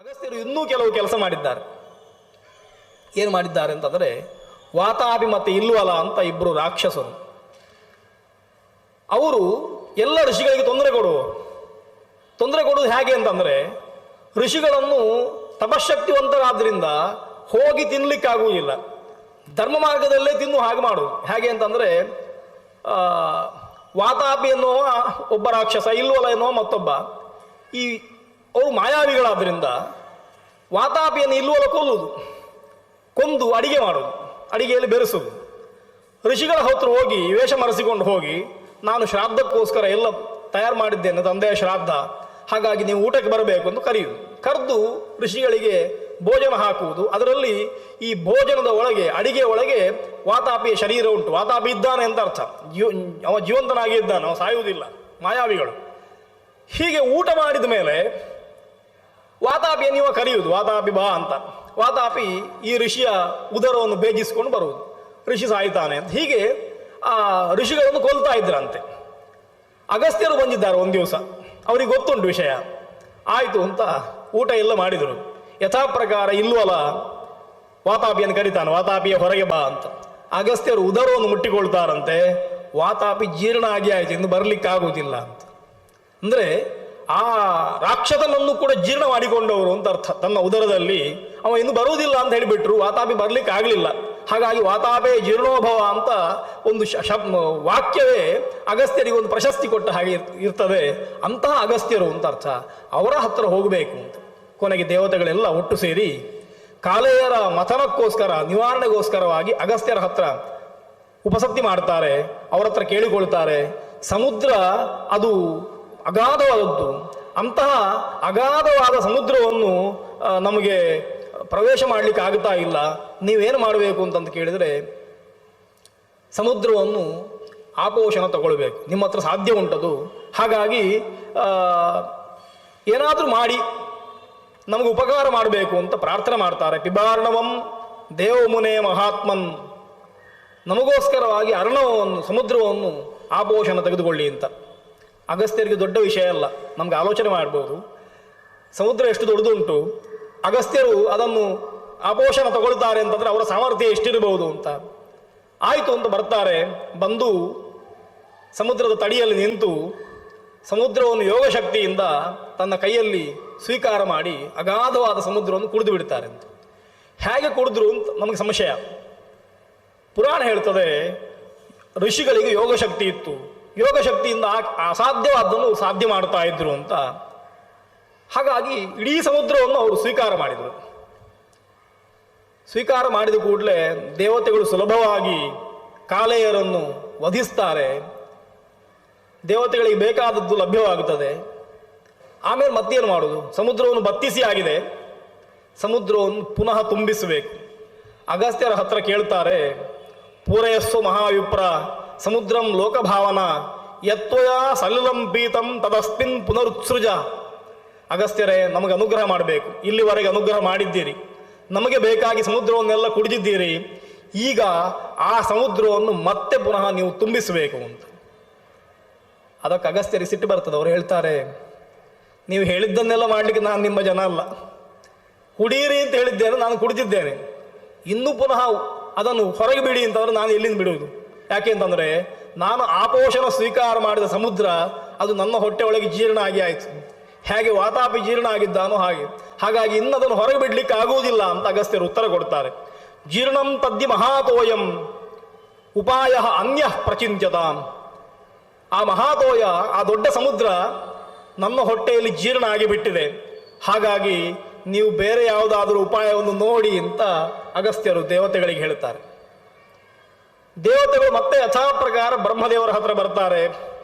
ಅಗಸ್ತ್ಯರು ಇನ್ನೂ ಕೆಲವು ಕೆಲಸ ಮಾಡಿದ್ದಾರೆ. ಏನು ಮಾಡಿದ್ದಾರೆ ಅಂತಂದರೆ, ವಾತಾಪಿ ಮತ್ತು ಇಲ್ವಲ ಅಂತ ಇಬ್ಬರು ರಾಕ್ಷಸರು, ಅವರು ಎಲ್ಲ ಋಷಿಗಳಿಗೆ ತೊಂದರೆ ಕೊಡುವುದು ಹೇಗೆ ಅಂತಂದರೆ, ಋಷಿಗಳನ್ನು ತಪಶಕ್ತಿವಂತರಾದ್ರಿಂದ ಹೋಗಿ ತಿನ್ನಲಿಕ್ಕಾಗುವುದಿಲ್ಲ, ಧರ್ಮ ಮಾರ್ಗದಲ್ಲೇ ತಿನ್ನು ಹಾಗೆ ಮಾಡೋದು. ಹೇಗೆ ಅಂತಂದರೆ, ವಾತಾಪಿ ಎನ್ನುವ ಒಬ್ಬ ರಾಕ್ಷಸ, ಇಲ್ವಲ ಎನ್ನುವ ಮತ್ತೊಬ್ಬ, ಅವರು ಮಾಯಾವಿಗಳಾದ್ರಿಂದ ವಾತಾಪಿಯನ್ನು ಇಲ್ವಲ ಕೊಂದು ಅಡಿಗೆ ಮಾಡೋದು, ಅಡಿಗೆಯಲ್ಲಿ ಬೆರೆಸೋದು. ಋಷಿಗಳ ಹತ್ರ ಹೋಗಿ ವೇಷ ಮರೆಸಿಕೊಂಡು ಹೋಗಿ, ನಾನು ಶ್ರಾದ್ದಕ್ಕೋಸ್ಕರ ಎಲ್ಲ ತಯಾರು ಮಾಡಿದ್ದೇನೆ, ತಂದೆಯ ಶ್ರಾದ್ದ, ಹಾಗಾಗಿ ನೀವು ಊಟಕ್ಕೆ ಬರಬೇಕು ಅಂತ ಕರೆದು ಋಷಿಗಳಿಗೆ ಭೋಜನ ಹಾಕುವುದು. ಅದರಲ್ಲಿ ಈ ಭೋಜನದ ಒಳಗೆ, ಅಡಿಗೆ ಒಳಗೆ ವಾತಾಪಿಯ ಶರೀರ ಉಂಟು. ವಾತಾಪಿ ಇದ್ದಾನೆ ಅಂತ ಅರ್ಥ, ಅವ ಜೀವಂತನಾಗಿ ಇದ್ದಾನೆ, ಅವ ಸಾಯುವುದಿಲ್ಲ. ಮಾಯಾವಿಗಳು ಹೀಗೆ ಊಟ ಮಾಡಿದ ಮೇಲೆ ವಾತಾಪಿಯನ್ನು ಕರೆಯುವುದು, ವಾತಾಪಿ ಬಾ ಅಂತ. ವಾತಾಪಿ ಈ ಋಷಿಯ ಉದರವನ್ನು ಬೇಗಿಸ್ಕೊಂಡು ಬರುವುದು, ಋಷಿ ಸಾಯ್ತಾನೆ ಅಂತ. ಹೀಗೆ ಆ ಋಷಿಗಳನ್ನು ಕೊಲ್ತಾ ಇದ್ರಂತೆ. ಅಗಸ್ತ್ಯರು ಬಂದಿದ್ದಾರೆ ಒಂದು ದಿವಸ, ಅವರಿಗೆ ಗೊತ್ತುಂಟು ವಿಷಯ. ಆಯಿತು ಅಂತ ಊಟ ಎಲ್ಲ ಮಾಡಿದರು. ಯಥಾ ಪ್ರಕಾರ ಇಲ್ವಲ್ಲ ವಾತಾಪಿಯನ್ನು ಕರೀತಾನೆ, ವಾತಾಪಿಯ ಹೊರಗೆ ಬಾ ಅಂತ. ಅಗಸ್ತ್ಯರು ಉದರವನ್ನು ಮುಟ್ಟಿಕೊಳ್ತಾರಂತೆ. ವಾತಾಪಿ ಜೀರ್ಣ ಆಯಿತು, ಇನ್ನು ಬರಲಿಕ್ಕಾಗುವುದಿಲ್ಲ ಅಂತ. ಅಂದರೆ ಆ ರಾಕ್ಷಸನನ್ನು ಕೂಡ ಜೀರ್ಣ ಮಾಡಿಕೊಂಡವರು ಅಂತ ಅರ್ಥ. ತನ್ನ ಉದರದಲ್ಲಿ ಅವ ಇನ್ನು ಬರುವುದಿಲ್ಲ ಅಂತ ಹೇಳಿಬಿಟ್ರು, ವಾತಾಪಿ ಬರಲಿಕ್ಕೆ ಆಗಲಿಲ್ಲ. ಹಾಗಾಗಿ ವಾತಾಪೇ ಜೀರ್ಣೋಭವ ಅಂತ ಒಂದು ವಾಕ್ಯವೇ ಅಗಸ್ತ್ಯರಿಗೆ ಒಂದು ಪ್ರಶಸ್ತಿ ಕೊಟ್ಟ ಹಾಗೆ ಇರ್ತದೆ. ಅಂತಹ ಅಗಸ್ತ್ಯರು ಅಂತ ಅರ್ಥ. ಅವರ ಹತ್ರ ಹೋಗಬೇಕು ಅಂತ ಕೊನೆಗೆ ದೇವತೆಗಳೆಲ್ಲ ಒಟ್ಟು ಸೇರಿ ಕಾಲೇಯರ ಮಥನಕ್ಕೋಸ್ಕರ, ನಿವಾರಣೆಗೋಸ್ಕರವಾಗಿ ಅಗಸ್ತ್ಯರ ಹತ್ರ ಉಪಸಕ್ತಿ ಮಾಡ್ತಾರೆ. ಅವರ ಹತ್ರ ಕೇಳಿಕೊಳ್ತಾರೆ, ಸಮುದ್ರ ಅದು ಅಗಾಧವಾದದ್ದು, ಅಂತಹ ಅಗಾಧವಾದ ಸಮುದ್ರವನ್ನು ನಮಗೆ ಪ್ರವೇಶ ಮಾಡಲಿಕ್ಕೆ ಆಗ್ತಾ ಇಲ್ಲ, ನೀವೇನು ಮಾಡಬೇಕು ಅಂತಂದು ಕೇಳಿದರೆ, ಸಮುದ್ರವನ್ನು ಆಪೋಷಣ ತಗೊಳ್ಬೇಕು, ನಿಮ್ಮ ಹತ್ರ ಸಾಧ್ಯ ಉಂಟದು. ಹಾಗಾಗಿ ಏನಾದರೂ ಮಾಡಿ ನಮಗೆ ಉಪಕಾರ ಮಾಡಬೇಕು ಅಂತ ಪ್ರಾರ್ಥನೆ ಮಾಡ್ತಾರೆ. ಪಿಬಾರ್ಣವಂ ದೇವಮುನೆ ಮಹಾತ್ಮನ್, ನಮಗೋಸ್ಕರವಾಗಿ ಅರ್ಣವವನ್ನು, ಸಮುದ್ರವನ್ನು ಆಪೋಷಣ ತೆಗೆದುಕೊಳ್ಳಿ ಅಂತ. ಅಗಸ್ತ್ಯರಿಗೆ ದೊಡ್ಡ ವಿಷಯ ಅಲ್ಲ, ನಮ್ಗೆ ಆಲೋಚನೆ ಮಾಡ್ಬೋದು. ಸಮುದ್ರ ಎಷ್ಟು ದೊಡ್ಡದುಂಟು, ಅಗಸ್ತ್ಯರು ಅದನ್ನು ಆಪೋಷಣ ತಗೊಳ್ತಾರೆ ಅಂತಂದರೆ ಅವರ ಸಾಮರ್ಥ್ಯ ಎಷ್ಟಿರಬಹುದು ಅಂತ. ಆಯಿತು ಅಂತ ಬರ್ತಾರೆ. ಬಂದು ಸಮುದ್ರದ ತಡಿಯಲ್ಲಿ ನಿಂತು ಸಮುದ್ರವನ್ನು ಯೋಗಶಕ್ತಿಯಿಂದ ತನ್ನ ಕೈಯಲ್ಲಿ ಸ್ವೀಕಾರ ಮಾಡಿ ಅಗಾಧವಾದ ಸಮುದ್ರವನ್ನು ಕುಡಿದು ಬಿಡ್ತಾರೆ ಅಂತ. ಹೇಗೆ ಕುಡಿದ್ರು ಅಂತ ನಮಗೆ ಸಂಶಯ. ಪುರಾಣ ಹೇಳ್ತದೆ, ಋಷಿಗಳಿಗೆ ಯೋಗಶಕ್ತಿ ಇತ್ತು, ಯೋಗಶಕ್ತಿಯಿಂದ ಅಸಾಧ್ಯವಾದ್ದನ್ನು ಸಾಧ್ಯ ಮಾಡ್ತಾ ಇದ್ರು ಅಂತ. ಹಾಗಾಗಿ ಇಡೀ ಸಮುದ್ರವನ್ನು ಅವರು ಸ್ವೀಕಾರ ಮಾಡಿದರು. ಸ್ವೀಕಾರ ಮಾಡಿದ ಕೂಡಲೇ ದೇವತೆಗಳು ಸುಲಭವಾಗಿ ಕಾಲೇಯರನ್ನು ವಧಿಸ್ತಾರೆ. ದೇವತೆಗಳಿಗೆ ಬೇಕಾದದ್ದು ಲಭ್ಯವಾಗುತ್ತದೆ. ಆಮೇಲೆ ಮತ್ತೇನು ಮಾಡೋದು, ಸಮುದ್ರವನ್ನು ಬತ್ತಿಸಿ ಆಗಿದೆ, ಸಮುದ್ರವನ್ನು ಪುನಃ ತುಂಬಿಸಬೇಕು. ಅಗಸ್ತ್ಯರ ಹತ್ರ ಕೇಳ್ತಾರೆ, ಪೂರಯಸ್ಸು ಮಹಾವಿಪ್ರ ಸಮುದ್ರಂ ಲೋಕಭಾವನ ಯತ್ವಯ ಸಲಿಲಂ ಪೀತಂ ತದಸ್ಮಿನ್ ಪುನರುತ್ಸೃಜ. ಅಗಸ್ತ್ಯರೇ, ನಮಗೆ ಅನುಗ್ರಹ ಮಾಡಬೇಕು, ಇಲ್ಲಿವರೆಗೆ ಅನುಗ್ರಹ ಮಾಡಿದ್ದೀರಿ, ನಮಗೆ ಬೇಕಾಗಿ ಸಮುದ್ರವನ್ನೆಲ್ಲ ಕುಡಿದಿದ್ದೀರಿ, ಈಗ ಆ ಸಮುದ್ರವನ್ನು ಮತ್ತೆ ಪುನಃ ನೀವು ತುಂಬಿಸಬೇಕು ಅಂತ. ಅದಕ್ಕೆ ಅಗಸ್ತ್ಯರಿಗೆ ಸಿಟ್ಟು ಬರ್ತದೆ. ಅವರು ಹೇಳ್ತಾರೆ, ನೀವು ಹೇಳಿದ್ದನ್ನೆಲ್ಲ ಮಾಡಲಿಕ್ಕೆ ನಾನು ನಿಮ್ಮ ಜನ ಅಲ್ಲ, ಕುಡೀರಿ ಅಂತ ಹೇಳಿದ್ದೇನೆ, ನಾನು ಕುಡಿದಿದ್ದೇನೆ, ಇನ್ನೂ ಪುನಃ ಅದನ್ನು ಹೊರಗೆ ಬಿಡಿ ಅಂತಂದರೆ ನಾನು ಎಲ್ಲಿಂದ ಬಿಡುವುದು? ಯಾಕೆ ಅಂತಂದರೆ ನಾನು ಆಪೋಷಣ ಸ್ವೀಕಾರ ಮಾಡಿದ ಸಮುದ್ರ ಅದು ನನ್ನ ಹೊಟ್ಟೆ ಒಳಗೆ ಜೀರ್ಣ ಆಯಿತು, ಹೇಗೆ ವಾತಾಪಿ ಜೀರ್ಣ ಆಗಿದ್ದಾನೋ ಹಾಗೆ. ಹಾಗಾಗಿ ಇನ್ನದನ್ನು ಹೊರಗೆ ಬಿಡಲಿಕ್ಕೆ ಆಗುವುದಿಲ್ಲ ಅಂತ ಅಗಸ್ತ್ಯರು ಉತ್ತರ ಕೊಡ್ತಾರೆ. ಜೀರ್ಣಂ ತದ್ದಿ ಮಹಾತೋಯಂ ಉಪಾಯ ಅನ್ಯ ಪ್ರಚಿಂತ್ಯತಾಂ. ಆ ಮಹಾತೋಯ, ಆ ದೊಡ್ಡ ಸಮುದ್ರ ನನ್ನ ಹೊಟ್ಟೆಯಲ್ಲಿ ಜೀರ್ಣ ಆಗಿಬಿಟ್ಟಿದೆ, ಹಾಗಾಗಿ ನೀವು ಬೇರೆ ಯಾವುದಾದ್ರೂ ಉಪಾಯವನ್ನು ನೋಡಿ ಅಂತ ಅಗಸ್ತ್ಯರು ದೇವತೆಗಳಿಗೆ ಹೇಳ್ತಾರೆ. ದೇವತೆಗಳು ಮತ್ತೆ ಯಥಾ ಪ್ರಕಾರ ಬ್ರಹ್ಮದೇವರ ಹತ್ರ ಬರ್ತಾರೆ.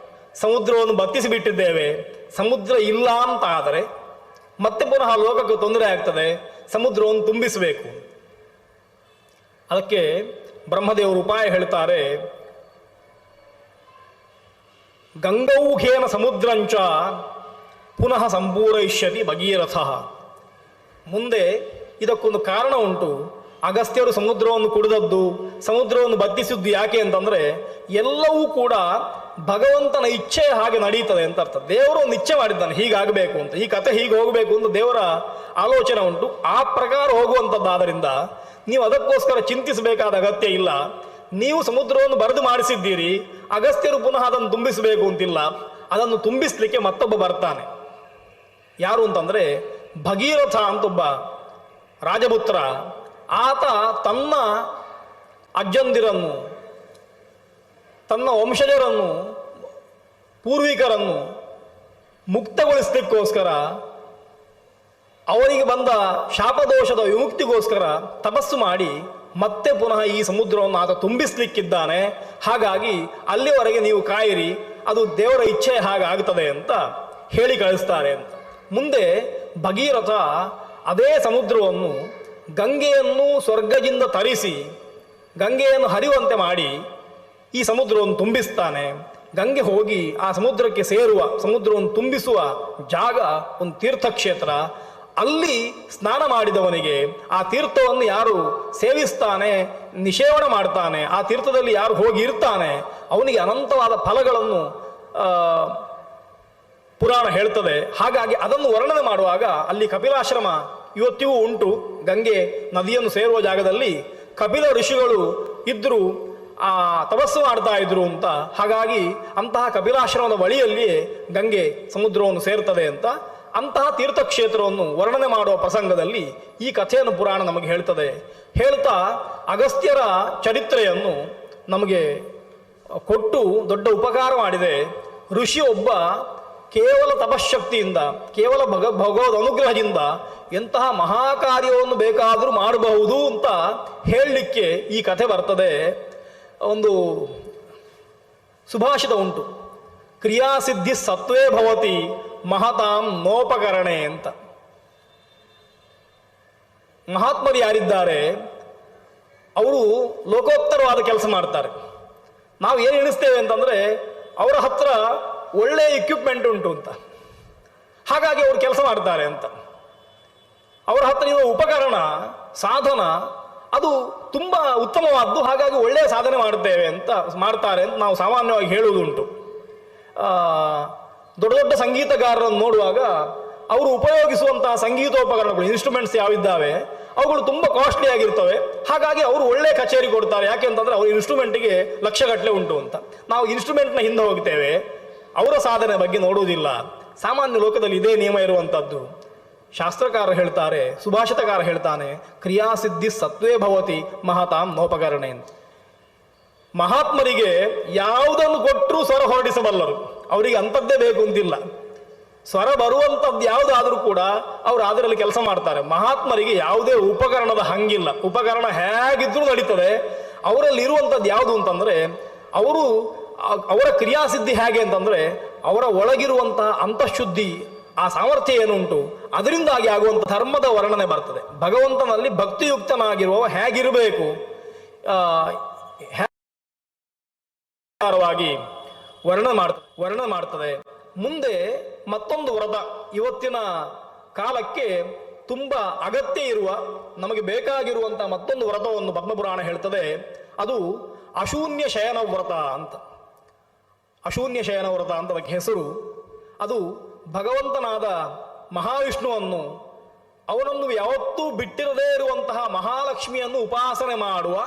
ಸಮುದ್ರವನ್ನು ಬತ್ತಿಸಿ ಬಿಟ್ಟಿದ್ದೇವೆ, ಸಮುದ್ರ ಇಲ್ಲ ಅಂತ ಆದರೆ ಮತ್ತೆ ಪುನಃ ಲೋಕಕ್ಕೆ ತೊಂದರೆ ಆಗ್ತದೆ, ಸಮುದ್ರವನ್ನು ತುಂಬಿಸಬೇಕು. ಅದಕ್ಕೆ ಬ್ರಹ್ಮದೇವರು ಉಪಾಯ ಹೇಳ್ತಾರೆ. ಗಂಗೌಘೇನ ಸಮುದ್ರಂಚ ಪುನಃ ಸಂಪೂರಯಿಷ್ಯತಿ ಭಗೀರಥ. ಮುಂದೆ ಇದಕ್ಕೊಂದು ಕಾರಣ ಉಂಟು. ಅಗಸ್ತ್ಯರು ಸಮುದ್ರವನ್ನು ಕುಡಿದದ್ದು, ಸಮುದ್ರವನ್ನು ಬತ್ತಿಸಿದ್ದು ಯಾಕೆ ಅಂತಂದ್ರೆ ಎಲ್ಲವೂ ಕೂಡ ಭಗವಂತನ ಇಚ್ಛೆ ಹಾಗೆ ನಡೀತದೆ ಅಂತ ಅರ್ಥ. ದೇವರು ಒಂದು ಇಚ್ಛೆ ಮಾಡಿದ್ದಾನೆ ಹೀಗಾಗಬೇಕು ಅಂತ, ಈ ಕಥೆ ಹೀಗೆ ಹೋಗಬೇಕು ಅಂತ ದೇವರ ಆಲೋಚನೆ ಉಂಟು. ಆ ಪ್ರಕಾರ ಹೋಗುವಂಥದ್ದಾದ್ದರಿಂದ ನೀವು ಅದಕ್ಕೋಸ್ಕರ ಚಿಂತಿಸಬೇಕಾದ ಅಗತ್ಯ ಇಲ್ಲ. ನೀವು ಸಮುದ್ರವನ್ನು ಬರೆದು ಮಾಡಿಸಿದ್ದೀರಿ, ಅಗಸ್ತ್ಯರು ಪುನಃ ಅದನ್ನು ತುಂಬಿಸಬೇಕು ಅಂತಿಲ್ಲ. ಅದನ್ನು ತುಂಬಿಸ್ಲಿಕ್ಕೆ ಮತ್ತೊಬ್ಬ ಬರ್ತಾನೆ. ಯಾರು ಅಂತಂದ್ರೆ ಭಗೀರಥ ಅಂತೊಬ್ಬ ರಾಜಪುತ್ರ. ಆತ ತನ್ನ ಅಜ್ಜಂದಿರನ್ನು, ತನ್ನ ವಂಶಜರನ್ನು, ಪೂರ್ವಿಕರನ್ನು ಮುಕ್ತಗೊಳಿಸಲಿಕ್ಕೋಸ್ಕರ, ಅವರಿಗೆ ಬಂದ ಶಾಪದೋಷದ ವಿಮುಕ್ತಿಗೋಸ್ಕರ ತಪಸ್ಸು ಮಾಡಿ ಮತ್ತೆ ಪುನಃ ಈ ಸಮುದ್ರವನ್ನು ಆತ ತುಂಬಿಸ್ಲಿಕ್ಕಿದ್ದಾನೆ. ಹಾಗಾಗಿ ಅಲ್ಲಿವರೆಗೆ ನೀವು ಕಾಯಿರಿ, ಅದು ದೇವರ ಇಚ್ಛೆ ಹಾಗಾಗ್ತದೆ ಅಂತ ಹೇಳಿ ಕಳಿಸ್ತಾರೆ ಅಂತ. ಮುಂದೆ ಭಗೀರಥ ಅದೇ ಸಮುದ್ರವನ್ನು, ಗಂಗೆಯನ್ನು ಸ್ವರ್ಗದಿಂದ ತರಿಸಿ ಗಂಗೆಯನ್ನು ಹರಿಯುವಂತೆ ಮಾಡಿ ಈ ಸಮುದ್ರವನ್ನು ತುಂಬಿಸ್ತಾನೆ. ಗಂಗೆ ಹೋಗಿ ಆ ಸಮುದ್ರಕ್ಕೆ ಸೇರುವ, ಸಮುದ್ರವನ್ನು ತುಂಬಿಸುವ ಜಾಗ ಒಂದು ತೀರ್ಥಕ್ಷೇತ್ರ. ಅಲ್ಲಿ ಸ್ನಾನ ಮಾಡಿದವನಿಗೆ ಆ ತೀರ್ಥವನ್ನು ಯಾರು ಸೇವಿಸ್ತಾನೆ, ನಿಷೇವಣೆ ಮಾಡ್ತಾನೆ, ಆ ತೀರ್ಥದಲ್ಲಿ ಯಾರು ಹೋಗಿ ಇರ್ತಾನೆ, ಅವನಿಗೆ ಅನಂತವಾದ ಫಲಗಳನ್ನು ಪುರಾಣ ಹೇಳ್ತದೆ. ಹಾಗಾಗಿ ಅದನ್ನು ವರ್ಣನೆ ಮಾಡುವಾಗ ಅಲ್ಲಿ ಕಪಿಲಾಶ್ರಮ ಇವತ್ತಿಗೂ ಉಂಟು. ಗಂಗೆ ನದಿಯನ್ನು ಸೇರುವ ಜಾಗದಲ್ಲಿ ಕಪಿಲ ಋಷಿಗಳು ಇದ್ದರು, ಆ ತಪಸ್ಸು ಮಾಡ್ತಾ ಇದ್ರು ಅಂತ. ಹಾಗಾಗಿ ಅಂತಹ ಕಪಿಲಾಶ್ರಮದ ಬಳಿಯಲ್ಲಿಯೇ ಗಂಗೆ ಸಮುದ್ರವನ್ನು ಸೇರ್ತದೆ ಅಂತ. ಅಂತಹ ತೀರ್ಥಕ್ಷೇತ್ರವನ್ನು ವರ್ಣನೆ ಮಾಡುವ ಪ್ರಸಂಗದಲ್ಲಿ ಈ ಕಥೆಯನ್ನು ಪುರಾಣ ನಮಗೆ ಹೇಳ್ತದೆ. ಹೇಳ್ತಾ ಅಗಸ್ತ್ಯರ ಚರಿತ್ರೆಯನ್ನು ನಮಗೆ ಕೊಟ್ಟು ದೊಡ್ಡ ಉಪಕಾರ ಮಾಡಿದೆ. ಋಷಿ ಒಬ್ಬ ಕೇವಲ ತಪಶಕ್ತಿಯಿಂದ, ಕೇವಲ ಭಗವದ್ ಅನುಗ್ರಹದಿಂದ ಎಂತಹ ಮಹಾಕಾರ್ಯವನ್ನು ಬೇಕಾದರೂ ಮಾಡಬಹುದು ಅಂತ ಹೇಳಲಿಕ್ಕೆ ಈ ಕಥೆ ಬರ್ತದೆ. ಒಂದು ಸುಭಾಷಿತ ಉಂಟು, ಕ್ರಿಯಾಸಿದ್ಧಿ ಸತ್ವೇ ಭವತಿ ಮಹತಾಂ ನೋಪಕರಣೆ ಅಂತ. ಮಹಾತ್ಮರು ಯಾರಿದ್ದಾರೆ ಅವರು ಲೋಕೋತ್ತರವಾದ ಕೆಲಸ ಮಾಡ್ತಾರೆ. ನಾವು ಏನು ಎಣಿಸ್ತೇವೆ ಅಂತಂದ್ರೆ ಅವರ ಹತ್ರ ಒಳ್ಳೆಯ ಇಕ್ವಿಪ್ಮೆಂಟ್ ಉಂಟು ಅಂತ, ಹಾಗಾಗಿ ಅವರು ಕೆಲಸ ಮಾಡ್ತಾರೆ ಅಂತ. ಅವರ ಹತ್ರ ಇರುವ ಉಪಕರಣ, ಸಾಧನ ಅದು ತುಂಬ ಉತ್ತಮವಾದ್ದು, ಹಾಗಾಗಿ ಒಳ್ಳೆಯ ಸಾಧನೆ ಮಾಡ್ತಾರೆ ಅಂತ ನಾವು ಸಾಮಾನ್ಯವಾಗಿ ಹೇಳುವುದುಂಟು. ದೊಡ್ಡ ದೊಡ್ಡ ಸಂಗೀತಗಾರರನ್ನು ನೋಡುವಾಗ ಅವರು ಉಪಯೋಗಿಸುವಂತಹ ಸಂಗೀತೋಪಕರಣಗಳು, ಇನ್ಸ್ಟ್ರೂಮೆಂಟ್ಸ್ ಯಾವಿದ್ದಾವೆ ಅವುಗಳು ತುಂಬ ಕಾಸ್ಟ್ಲಿ ಆಗಿರ್ತವೆ. ಹಾಗಾಗಿ ಅವರು ಒಳ್ಳೆ ಕಚೇರಿ ಕೊಡ್ತಾರೆ. ಯಾಕೆ ಅಂತಂದ್ರೆ ಅವ್ರ ಇನ್ಸ್ಟ್ರೂಮೆಂಟಿಗೆ ಲಕ್ಷಗಟ್ಟಲೆ ಉಂಟು ಅಂತ. ನಾವು ಇನ್ಸ್ಟ್ರೂಮೆಂಟ್ನ ಹಿಂದೆ ಹೋಗ್ತೇವೆ, ಅವರ ಸಾಧನೆ ಬಗ್ಗೆ ನೋಡುವುದಿಲ್ಲ. ಸಾಮಾನ್ಯ ಲೋಕದಲ್ಲಿ ಇದೇ ನಿಯಮ ಇರುವಂಥದ್ದು. ಶಾಸ್ತ್ರಕಾರ ಹೇಳ್ತಾರೆ, ಸುಭಾಷಿತಕಾರ ಹೇಳ್ತಾನೆ, ಕ್ರಿಯಾಸಿದ್ಧಿ ಸತ್ವೇ ಭವತಿ ಮಹತಾಂ ನೋಪಕರಣೆ ಅಂತ. ಮಹಾತ್ಮರಿಗೆ ಯಾವುದನ್ನು ಕೊಟ್ಟರೂ ಸ್ವರ ಹೊರಡಿಸಬಲ್ಲರು, ಅವರಿಗೆ ಅಂಥದ್ದೇ ಬೇಕು ಅಂತಿಲ್ಲ. ಸ್ವರ ಬರುವಂಥದ್ದು ಯಾವುದಾದ್ರೂ ಕೂಡ ಅವರು ಅದರಲ್ಲಿ ಕೆಲಸ ಮಾಡ್ತಾರೆ. ಮಹಾತ್ಮರಿಗೆ ಯಾವುದೇ ಉಪಕರಣದ ಹಂಗಿಲ್ಲ, ಉಪಕರಣ ಹೇಗಿದ್ರೂ ನಡೀತದೆ. ಅವರಲ್ಲಿ ಇರುವಂಥದ್ದು ಯಾವುದು ಅಂತಂದರೆ ಅವರ ಕ್ರಿಯಾಸಿದ್ಧಿ ಹೇಗೆ ಅಂತಂದರೆ ಅವರ ಒಳಗಿರುವಂತಹ ಅಂತಃಶುದ್ಧಿ, ಆ ಸಾಮರ್ಥ್ಯ ಏನುಂಟು ಅದರಿಂದಾಗಿ ಆಗುವಂಥ ಧರ್ಮದ ವರ್ಣನೆ ಬರ್ತದೆ. ಭಗವಂತನಲ್ಲಿ ಭಕ್ತಿಯುಕ್ತನಾಗಿರುವವ ಹೇಗಿರಬೇಕು ವರ್ಣನೆ ಮಾಡ್ತದೆ. ಮುಂದೆ ಮತ್ತೊಂದು ವ್ರತ ಇವತ್ತಿನ ಕಾಲಕ್ಕೆ ತುಂಬ ಅಗತ್ಯ ಇರುವ, ನಮಗೆ ಬೇಕಾಗಿರುವಂಥ ಮತ್ತೊಂದು ವ್ರತವನ್ನು ಪದ್ಮಪುರಾಣ ಹೇಳ್ತದೆ. ಅದು ಅಶೂನ್ಯ ಶಯನ ವ್ರತ ಅಂತ. ಅಶೂನ್ಯ ಶಯನ ವ್ರತ ಅಂತ ಅದಕ್ಕೆ ಹೆಸರು. ಅದು ಭಗವಂತನಾದ ಮಹಾವಿಷ್ಣುವನ್ನು, ಅವನನ್ನು ಯಾವತ್ತೂ ಬಿಟ್ಟಿರದೇ ಇರುವಂತಹ ಮಹಾಲಕ್ಷ್ಮಿಯನ್ನು ಉಪಾಸನೆ ಮಾಡುವ,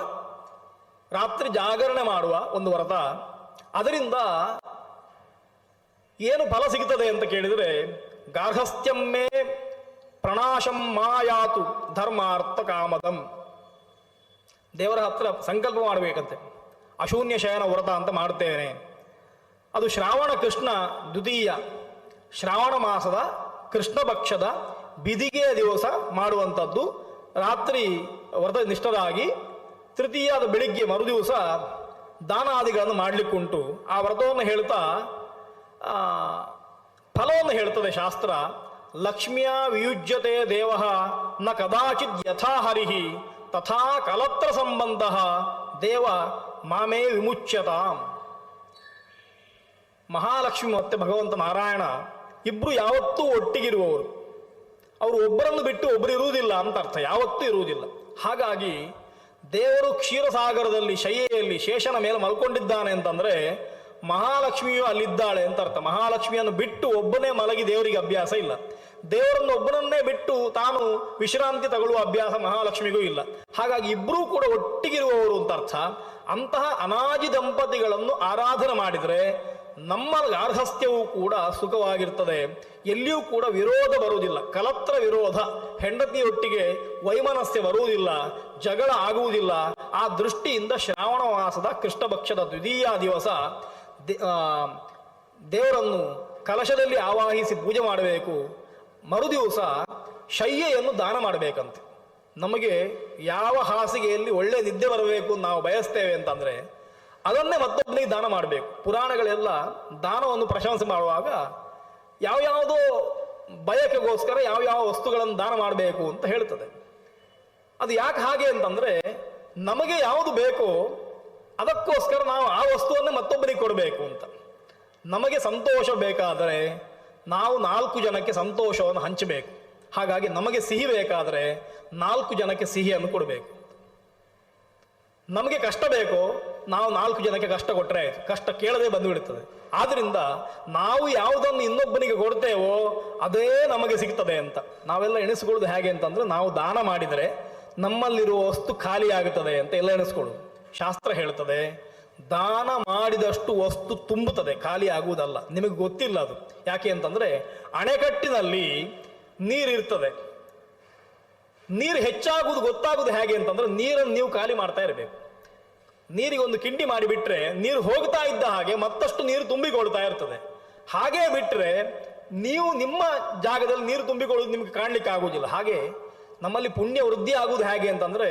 ರಾತ್ರಿ ಜಾಗರಣೆ ಮಾಡುವ ಒಂದು ವ್ರತ. ಅದರಿಂದ ಏನು ಫಲ ಸಿಗುತ್ತದೆ ಅಂತ ಕೇಳಿದರೆ, ಗಾರ್ಹಸ್ಥ್ಯಮ್ಮೆ ಪ್ರಣಾಶಂ ಮಾಯಾತು ಧರ್ಮಾರ್ಥ ಕಾಮದಂ. ದೇವರ ಹತ್ರ ಸಂಕಲ್ಪ ಮಾಡಬೇಕಂತೆ, ಅಶೂನ್ಯ ಶಯನ ವ್ರತ ಅಂತ ಮಾಡ್ತೇನೆ. ಅದು ಶ್ರಾವಣ ಕೃಷ್ಣ ದ್ವಿತೀಯ, ಶ್ರಾವಣ ಮಾಸದ ಕೃಷ್ಣ ಪಕ್ಷದ ಬಿದಿಗೆಯ ದಿವಸ ಮಾಡುವಂಥದ್ದು. ರಾತ್ರಿ ವ್ರತ ನಿಷ್ಠರಾಗಿ ತೃತೀಯದ ಬೆಳಿಗ್ಗೆ ಮರುದಿವಸ ದಾನಾದಿಗಳನ್ನು ಮಾಡಲಿಕ್ಕುಂಟು. ಆ ವ್ರತವನ್ನು ಹೇಳ್ತಾ ಫಲವನ್ನು ಹೇಳ್ತದೆ ಶಾಸ್ತ್ರ. ಲಕ್ಷ್ಮಿಯ ವಿಯುಜ್ಯತೆ ದೇವ ನ ಕದಾಚಿತ್ ಯಥಾ ಹರಿಹಿ ತಥಾ ಕಲತ್ರ ಸಂಬಂಧ ದೇವ ಮಾಮೇ ವಿಮುಚ್ಯತಾಂ. ಮಹಾಲಕ್ಷ್ಮಿ ಮತ್ತೆ ಭಗವಂತ ನಾರಾಯಣ ಇಬ್ರು ಯಾವತ್ತೂ ಒಟ್ಟಿಗಿರುವವರು. ಅವರು ಒಬ್ಬರನ್ನು ಬಿಟ್ಟು ಒಬ್ಬರು ಇರುವುದಿಲ್ಲ ಅಂತ ಅರ್ಥ, ಯಾವತ್ತೂ ಇರುವುದಿಲ್ಲ. ಹಾಗಾಗಿ ದೇವರು ಕ್ಷೀರಸಾಗರದಲ್ಲಿ ಶಯ್ಯೆಯಲ್ಲಿ ಶೇಷನ ಮೇಲೆ ಮಲ್ಕೊಂಡಿದ್ದಾನೆ ಅಂತಂದ್ರೆ ಮಹಾಲಕ್ಷ್ಮಿಯು ಅಲ್ಲಿದ್ದಾಳೆ ಅಂತ ಅರ್ಥ. ಮಹಾಲಕ್ಷ್ಮಿಯನ್ನು ಬಿಟ್ಟು ಒಬ್ಬನೇ ಮಲಗಿ ದೇವರಿಗೆ ಅಭ್ಯಾಸ ಇಲ್ಲ. ದೇವರನ್ನು ಒಬ್ಬನನ್ನೇ ಬಿಟ್ಟು ತಾನು ವಿಶ್ರಾಂತಿ ತಗೊಳ್ಳುವ ಅಭ್ಯಾಸ ಮಹಾಲಕ್ಷ್ಮಿಗೂ ಇಲ್ಲ. ಹಾಗಾಗಿ ಇಬ್ಬರೂ ಕೂಡ ಒಟ್ಟಿಗಿರುವವರು ಅಂತ ಅರ್ಥ. ಅಂತಹ ಅನಾಜಿ ದಂಪತಿಗಳನ್ನು ಆರಾಧನೆ ಮಾಡಿದರೆ ನಮ್ಮ ಗಾರ್ಹಸ್ಥ್ಯವೂ ಕೂಡ ಸುಖವಾಗಿರ್ತದೆ. ಎಲ್ಲಿಯೂ ಕೂಡ ವಿರೋಧ ಬರುವುದಿಲ್ಲ, ಕಲತ್ರ ವಿರೋಧ, ಹೆಂಡತಿಯೊಟ್ಟಿಗೆ ವೈಮನಸ್ಯ ಬರುವುದಿಲ್ಲ, ಜಗಳ ಆಗುವುದಿಲ್ಲ. ಆ ದೃಷ್ಟಿಯಿಂದ ಶ್ರಾವಣ ಮಾಸದ ಕೃಷ್ಣ ಪಕ್ಷದ ದ್ವಿತೀಯ ದಿವಸ ದೇವರನ್ನು ಕಲಶದಲ್ಲಿ ಆವಾಹಿಸಿ ಪೂಜೆ ಮಾಡಬೇಕು. ಮರುದಿವಸ ಶಯ್ಯೆಯನ್ನು ದಾನ ಮಾಡಬೇಕಂತೆ. ನಮಗೆ ಯಾವ ಹಾಸಿಗೆಯಲ್ಲಿ ಒಳ್ಳೆ ನಿದ್ದೆ ಬರಬೇಕು ನಾವು ಬಯಸ್ತೇವೆ ಅಂತಂದರೆ ಅದನ್ನೇ ಮತ್ತೊಬ್ಬನಿಗೆ ದಾನ ಮಾಡಬೇಕು. ಪುರಾಣಗಳೆಲ್ಲ ದಾನವನ್ನು ಪ್ರಶಂಸೆ ಮಾಡುವಾಗ ಯಾವ್ಯಾವುದೋ ಬಯಕೆಗೋಸ್ಕರ ಯಾವ್ಯಾವ ವಸ್ತುಗಳನ್ನು ದಾನ ಮಾಡಬೇಕು ಅಂತ ಹೇಳ್ತದೆ. ಅದು ಯಾಕೆ ಹಾಗೆ ಅಂತಂದರೆ ನಮಗೆ ಯಾವುದು ಬೇಕೋ ಅದಕ್ಕೋಸ್ಕರ ನಾವು ಆ ವಸ್ತುವನ್ನೇ ಮತ್ತೊಬ್ಬನಿಗೆ ಕೊಡಬೇಕು ಅಂತ. ನಮಗೆ ಸಂತೋಷ ಬೇಕಾದರೆ ನಾವು 4 ಜನಕ್ಕೆ ಸಂತೋಷವನ್ನು ಹಂಚಬೇಕು. ಹಾಗಾಗಿ ನಮಗೆ ಸಿಹಿ ಬೇಕಾದರೆ 4 ಜನಕ್ಕೆ ಸಿಹಿಯನ್ನು ಕೊಡಬೇಕು. ನಮಗೆ ಕಷ್ಟ ಬೇಕೋ ನಾವು 4 ಜನಕ್ಕೆ ಕಷ್ಟ ಕೊಟ್ಟರೆ ಆಯಿತು, ಕಷ್ಟ ಕೇಳದೆ ಬಂದುಬಿಡುತ್ತದೆ. ಆದ್ದರಿಂದ ನಾವು ಯಾವುದನ್ನು ಇನ್ನೊಬ್ಬನಿಗೆ ಕೊಡ್ತೇವೋ ಅದೇ ನಮಗೆ ಸಿಗ್ತದೆ ಅಂತ ನಾವೆಲ್ಲ ಎಣಿಸ್ಕೊಳ್ಳೋದು. ಹೇಗೆ ಅಂತಂದ್ರೆ ನಾವು ದಾನ ಮಾಡಿದರೆ ನಮ್ಮಲ್ಲಿರುವ ವಸ್ತು ಖಾಲಿ ಆಗುತ್ತದೆ ಅಂತ ಎಲ್ಲ ಎಣಿಸ್ಕೊಳ್ಳೋದು. ಶಾಸ್ತ್ರ ಹೇಳ್ತದೆ ದಾನ ಮಾಡಿದಷ್ಟು ವಸ್ತು ತುಂಬುತ್ತದೆ, ಖಾಲಿ ಆಗುವುದಲ್ಲ. ನಿಮಗೆ ಗೊತ್ತಿಲ್ಲ ಅದು. ಯಾಕೆ ಅಂತಂದ್ರೆ ಅಣೆಕಟ್ಟಿನಲ್ಲಿ ನೀರಿರ್ತದೆ. ನೀರು ಹೆಚ್ಚಾಗುವುದು ಗೊತ್ತಾಗುವುದು ಹೇಗೆ ಅಂತಂದ್ರೆ ನೀರನ್ನು ನೀವು ಖಾಲಿ ಮಾಡ್ತಾ ಇರಬೇಕು. ನೀರಿಗೆ ಒಂದು ಕಿಂಡಿ ಮಾಡಿಬಿಟ್ರೆ ನೀರು ಹೋಗ್ತಾ ಇದ್ದ ಹಾಗೆ ಮತ್ತಷ್ಟು ನೀರು ತುಂಬಿಕೊಳ್ತಾ ಇರ್ತದೆ. ಹಾಗೇ ಬಿಟ್ಟರೆ ನೀವು ನಿಮ್ಮ ಜಾಗದಲ್ಲಿ ನೀರು ತುಂಬಿಕೊಳ್ಳೋದು ನಿಮಗೆ ಕಾಣಲಿಕ್ಕೆ ಆಗುವುದಿಲ್ಲ. ಹಾಗೆ ನಮ್ಮಲ್ಲಿ ಪುಣ್ಯ ವೃದ್ಧಿ ಆಗುವುದು ಹೇಗೆ ಅಂತಂದ್ರೆ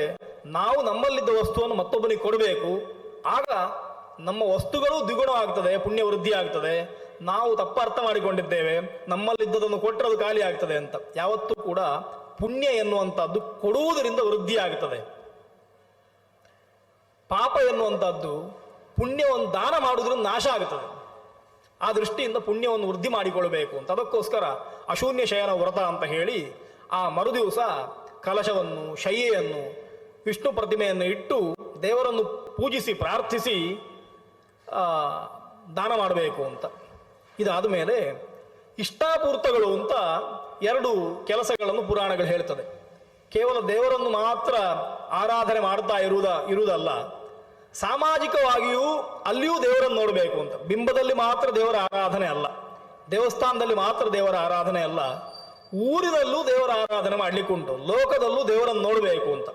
ನಾವು ನಮ್ಮಲ್ಲಿದ್ದ ವಸ್ತುವನ್ನು ಮತ್ತೊಬ್ಬನಿಗೆ ಕೊಡಬೇಕು. ಆಗ ನಮ್ಮ ವಸ್ತುಗಳು ದ್ವಿಗುಣ ಆಗ್ತದೆ, ಪುಣ್ಯ ವೃದ್ಧಿ ಆಗ್ತದೆ. ನಾವು ತಪ್ಪ ಅರ್ಥ ಮಾಡಿಕೊಂಡಿದ್ದೇವೆ, ನಮ್ಮಲ್ಲಿದ್ದದನ್ನು ಕೊಟ್ಟರೆ ಅದು ಖಾಲಿ ಆಗ್ತದೆ ಅಂತ. ಯಾವತ್ತೂ ಕೂಡ ಪುಣ್ಯ ಎನ್ನುವಂಥದ್ದು ಕೊಡುವುದರಿಂದ ವೃದ್ಧಿ ಆಗ್ತದೆ. ಪಾಪ ಎನ್ನುವಂಥದ್ದು ಪುಣ್ಯವನ್ನು ದಾನ ಮಾಡುವುದರಿಂದ ನಾಶ ಆಗುತ್ತದೆ. ಆ ದೃಷ್ಟಿಯಿಂದ ಪುಣ್ಯವನ್ನು ವೃದ್ಧಿ ಮಾಡಿಕೊಳ್ಳಬೇಕು ಅಂತ ಅದಕ್ಕೋಸ್ಕರ ಅಶೂನ್ಯ ಶಯನ ವ್ರತ ಅಂತ ಹೇಳಿ ಆ ಮರುದಿವಸ ಕಲಶವನ್ನು ಶಯ್ಯೆಯನ್ನು ವಿಷ್ಣು ಪ್ರತಿಮೆಯನ್ನು ಇಟ್ಟು ದೇವರನ್ನು ಪೂಜಿಸಿ ಪ್ರಾರ್ಥಿಸಿ ದಾನ ಮಾಡಬೇಕು ಅಂತ. ಇದಾದ ಮೇಲೆ ಇಷ್ಟಾಪೂರ್ತಗಳು ಅಂತ 2 ಕೆಲಸಗಳನ್ನು ಪುರಾಣಗಳು ಹೇಳ್ತದೆ. ಕೇವಲ ದೇವರನ್ನು ಮಾತ್ರ ಆರಾಧನೆ ಮಾಡ್ತಾ ಇರುವುದಲ್ಲ, ಸಾಮಾಜಿಕವಾಗಿಯೂ ಅಲ್ಲಿಯೂ ದೇವರನ್ನು ನೋಡಬೇಕು ಅಂತ. ಬಿಂಬದಲ್ಲಿ ಮಾತ್ರ ದೇವರ ಆರಾಧನೆ ಅಲ್ಲ, ದೇವಸ್ಥಾನದಲ್ಲಿ ಮಾತ್ರ ದೇವರ ಆರಾಧನೆ ಅಲ್ಲ, ಊರಿನಲ್ಲೂ ದೇವರ ಆರಾಧನೆ ಮಾಡಲಿಕ್ಕುಂಟು, ಲೋಕದಲ್ಲೂ ದೇವರನ್ನು ನೋಡಬೇಕು ಅಂತ.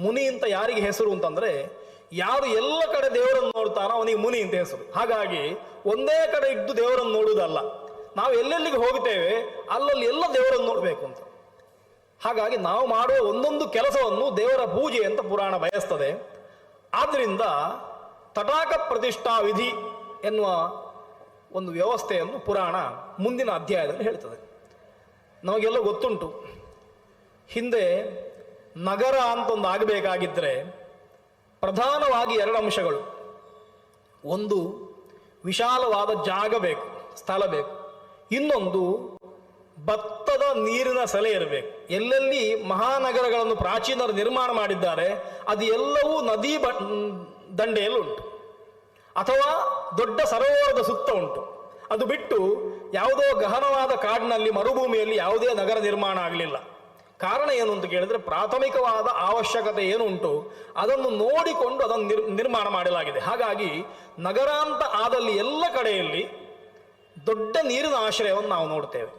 ಮುನಿ ಅಂತ ಯಾರಿಗೆ ಹೆಸರು ಅಂತಂದ್ರೆ ಯಾರು ಎಲ್ಲ ಕಡೆ ದೇವರನ್ನು ನೋಡ್ತಾನೋ ಅವನಿಗೆ ಮುನಿ ಅಂತ ಹೆಸರು. ಹಾಗಾಗಿ ಒಂದೇ ಕಡೆ ಇದ್ದು ದೇವರನ್ನು ನೋಡುವುದಲ್ಲ, ನಾವು ಎಲ್ಲೆಲ್ಲಿಗೆ ಹೋಗ್ತೇವೆ ಅಲ್ಲಲ್ಲಿ ಎಲ್ಲ ದೇವರನ್ನು ನೋಡಬೇಕು ಅಂತ. ಹಾಗಾಗಿ ನಾವು ಮಾಡುವ ಒಂದೊಂದು ಕೆಲಸವನ್ನು ದೇವರ ಪೂಜೆ ಅಂತ ಪುರಾಣ ಬಯಸ್ತದೆ. ಆದ್ದರಿಂದ ತಟಾಕ ಪ್ರತಿಷ್ಠಾ ವಿಧಿ ಎನ್ನುವ ಒಂದು ವ್ಯವಸ್ಥೆಯನ್ನು ಪುರಾಣ ಮುಂದಿನ ಅಧ್ಯಾಯದಲ್ಲಿ ಹೇಳ್ತದೆ. ನಮಗೆಲ್ಲ ಗೊತ್ತುಂಟು, ಹಿಂದೆ ನಗರ ಅಂತ ಒಂದು ಆಗಬೇಕಾಗಿದ್ದರೆ ಪ್ರಧಾನವಾಗಿ 2 ಅಂಶಗಳು. ಒಂದು ವಿಶಾಲವಾದ ಜಾಗ ಬೇಕು, ಸ್ಥಳ ಬೇಕು. ಇನ್ನೊಂದು ಭತ್ತದ ನೀರಿನ ಸೆಲೆ ಇರಬೇಕು. ಎಲ್ಲೆಲ್ಲಿ ಮಹಾನಗರಗಳನ್ನು ಪ್ರಾಚೀನರು ನಿರ್ಮಾಣ ಮಾಡಿದ್ದಾರೆ ಅದು ಎಲ್ಲವೂ ನದಿ ದಂಡೆಯಲ್ಲಿ ಉಂಟು ಅಥವಾ ದೊಡ್ಡ ಸರೋವರದ ಸುತ್ತ ಉಂಟು. ಅದು ಬಿಟ್ಟು ಯಾವುದೋ ಗಹನವಾದ ಕಾಡಿನಲ್ಲಿ ಮರುಭೂಮಿಯಲ್ಲಿ ಯಾವುದೇ ನಗರ ನಿರ್ಮಾಣ ಆಗಲಿಲ್ಲ. ಕಾರಣ ಏನು ಅಂತ ಕೇಳಿದ್ರೆ ಪ್ರಾಥಮಿಕವಾದ ಅವಶ್ಯಕತೆ ಏನು ಉಂಟು ಅದನ್ನು ನೋಡಿಕೊಂಡು ಅದನ್ನು ನಿರ್ಮಾಣ ಮಾಡಲಾಗಿದೆ. ಹಾಗಾಗಿ ನಗರಾಂತ ಆದಲ್ಲಿ ಎಲ್ಲ ಕಡೆಯಲ್ಲಿ ದೊಡ್ಡ ನೀರಿನ ಆಶ್ರಯವನ್ನು ನಾವು ನೋಡ್ತೇವೆ.